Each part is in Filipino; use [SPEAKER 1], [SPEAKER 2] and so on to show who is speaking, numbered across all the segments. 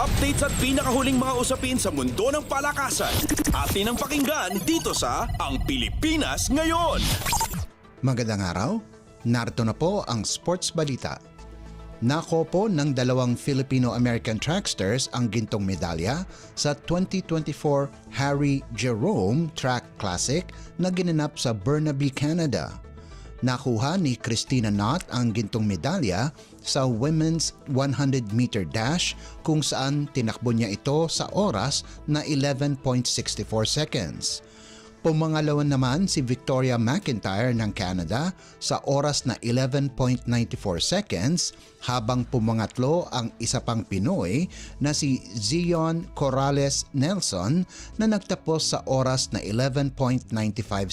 [SPEAKER 1] Updates at pinakahuling mga usapin sa mundo ng palakasan. Atin ang pakinggan dito sa Ang Pilipinas Ngayon.
[SPEAKER 2] Magandang araw, narito na po ang sports balita. Nakopo ng dalawang Filipino-American tracksters ang gintong medalya sa 2024 Harry Jerome Track Classic na ginanap sa Burnaby, Canada. Nakuha ni Christina Knott ang gintong medalya sa women's 100-meter dash kung saan tinakbo niya ito sa oras na 11.64 seconds. Pumangalawa naman si Victoria McIntyre ng Canada sa oras na 11.94 seconds habang pumangatlo ang isa pang Pinoy na si Zion Corrales Nelson na nagtapos sa oras na 11.95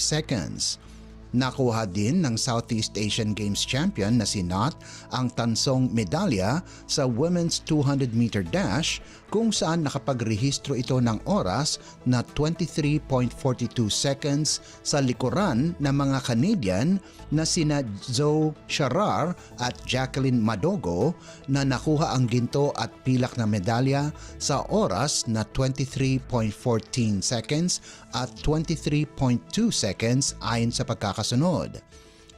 [SPEAKER 2] seconds. Nakuha din ng Southeast Asian Games champion na si Knott ang tansong medalya sa women's 200-meter dash kung saan nakapagrehistro ito ng oras na 23.42 seconds sa likuran ng mga Canadian na sina Zoe Charar at Jacqueline Madogo na nakuha ang ginto at pilak na medalya sa oras na 23.14 seconds at 23.2 seconds ayon sa pagkakasunod.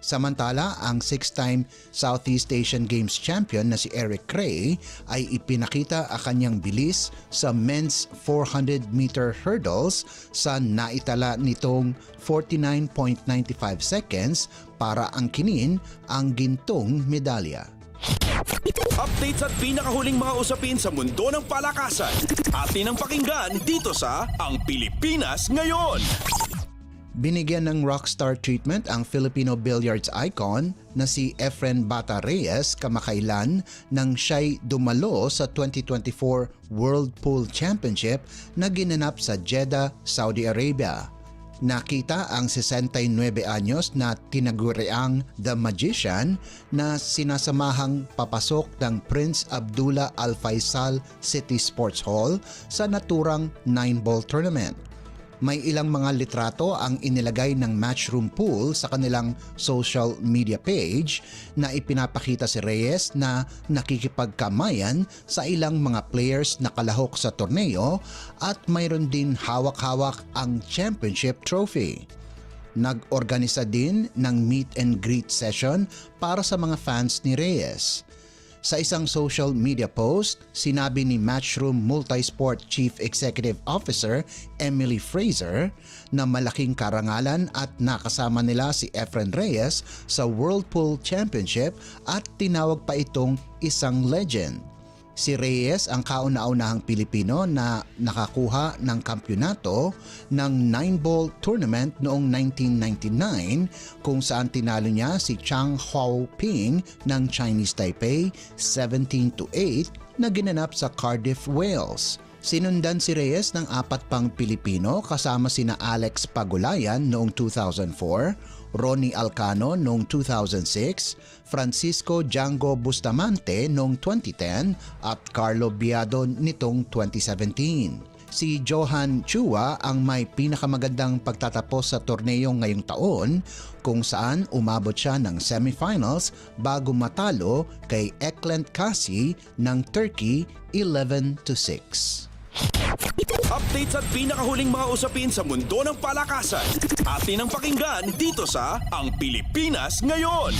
[SPEAKER 2] Samantala, ang 6-time Southeast Asian Games champion na si Eric Cray ay ipinakita ang kanyang bilis sa men's 400-meter hurdles sa naitala nitong 49.95 seconds para angkinin ang gintong medalya.
[SPEAKER 1] Updates at pinakahuling mga usapin sa mundo ng palakasan. Atin ang pakinggan dito sa Ang Pilipinas Ngayon.
[SPEAKER 2] Binigyan ng rockstar treatment ang Filipino billiards icon na si Efren Bata Reyes kamakailan nang siya'y dumalo sa 2024 World Pool Championship na ginanap sa Jeddah, Saudi Arabia. Nakita ang 69 anyos na tinaguriang The Magician na sinasamahang papasok ng Prince Abdullah Al Faisal City Sports Hall sa naturang 9-ball tournament. May ilang mga litrato ang inilagay ng Matchroom Pool sa kanilang social media page na ipinapakita si Reyes na nakikipagkamayan sa ilang mga players na kalahok sa torneo at mayroon din hawak-hawak ang championship trophy. Nag-organisa din ng meet and greet session para sa mga fans ni Reyes. Sa isang social media post, sinabi ni Matchroom Multisport Chief Executive Officer Emily Fraser na malaking karangalan at nakasama nila si Efren Reyes sa World Pool Championship at tinawag pa itong isang legend. Si Reyes ang kauna-unahang Pilipino na nakakuha ng kampyonato ng 9-ball tournament noong 1999 kung saan tinalo niya si Chang Hao-ping ng Chinese Taipei 17-8 na ginanap sa Cardiff, Wales. Sinundan si Reyes ng apat pang Pilipino kasama sina Alex Pagulayan noong 2004, Ronnie Alcano noong 2006, Francisco Django Bustamante noong 2010 at Carlo Biado nitong 2017. Si Johan Chua ang may pinakamagandang pagtatapos sa torneo ngayong taon kung saan umabot siya ng semifinals bago matalo kay Eklent Kasi ng Turkey 11-6.
[SPEAKER 1] Updates at pinakahuling mga usapin sa mundo ng palakasan. Atin ang pakinggan dito sa Ang Pilipinas Ngayon.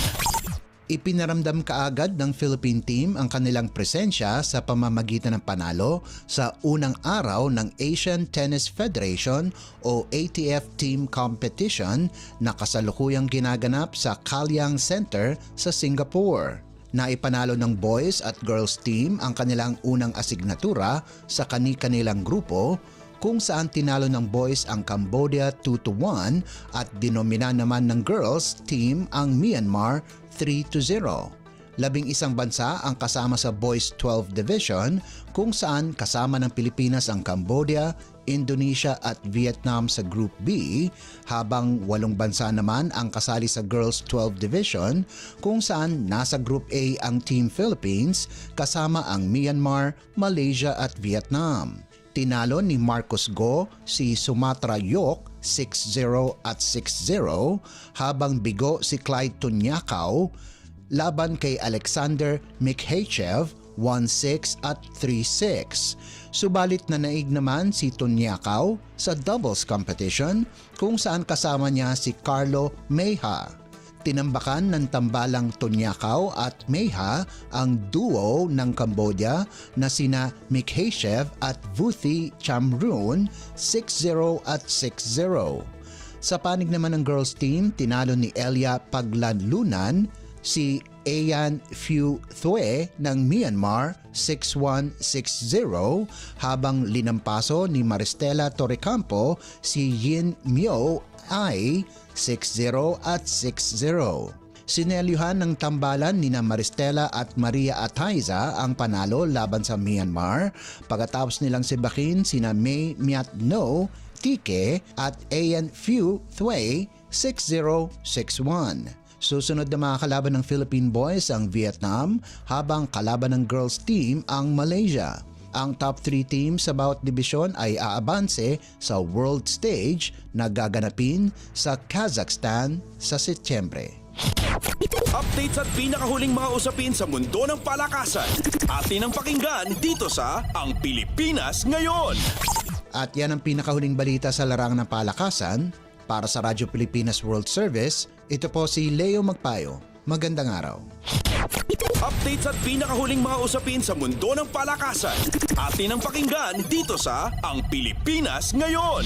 [SPEAKER 2] Ipinaramdam kaagad ng Philippine team ang kanilang presensya sa pamamagitan ng panalo sa unang araw ng Asian Tennis Federation o ATF Team Competition na kasalukuyang ginaganap sa Kalyang Center sa Singapore. Naipanalo ng boys at girls team ang kanilang unang asignatura sa kani-kanilang grupo kung saan tinalo ng boys ang Cambodia 2-1 at dinomina naman ng girls team ang Myanmar 3-0. 11 bansa ang kasama sa Boys 12 Division kung saan kasama ng Pilipinas ang Cambodia, Indonesia at Vietnam sa Group B, habang 8 bansa naman ang kasali sa Girls 12 Division kung saan nasa Group A ang Team Philippines kasama ang Myanmar, Malaysia at Vietnam. Tinalo ni Marcos Go si Sumatra Yok 6-0 at 6-0 habang bigo si Clyde Tunyakaw laban kay Alexander Mikhachev 1-6 at 3-6. Subalit nanaig naman si Tunyakaw sa doubles competition kung saan kasama niya si Carlo Mejia. Tinambakan ng tambalang Tunyakaw at Mejia ang duo ng Cambodia na sina Mikhayshev at Vuthi Chamroon 6-0 at 6-0. Sa panig naman ng girls team, tinalo ni Elia Paglanlunan si Ayan Phu Thue ng Myanmar 6-1, 6-0 habang linampaso ni Maristela Torrecampo si Yin Myo Ai 6-0 at 6-0. Sinelyuhan ng tambalan ni Maristela at Maria Ataiza ang panalo laban sa Myanmar pagkatapos nilang sibakin sina May Myat No, Tike at Ayan Phu Thue 6-0, 6-1. Susunod na mga kalaban ng Philippine boys ang Vietnam habang kalaban ng girls team ang Malaysia. Ang top 3 teams sa bawat dibisyon ay aabanse sa world stage na gaganapin sa Kazakhstan sa Setyembre.
[SPEAKER 1] Updates at pinakahuling mga usapin sa mundo ng palakasan. Atin ang pakinggan dito sa Ang Pilipinas Ngayon.
[SPEAKER 2] At yan ang pinakahuling balita sa larangan ng palakasan. Para sa Radyo Pilipinas World Service, ito po si Leo Magpayo. Magandang araw.
[SPEAKER 1] Updates at pinakahuling mga usapin sa mundo ng palakasan. Atin ang pakinggan dito sa Ang Pilipinas Ngayon.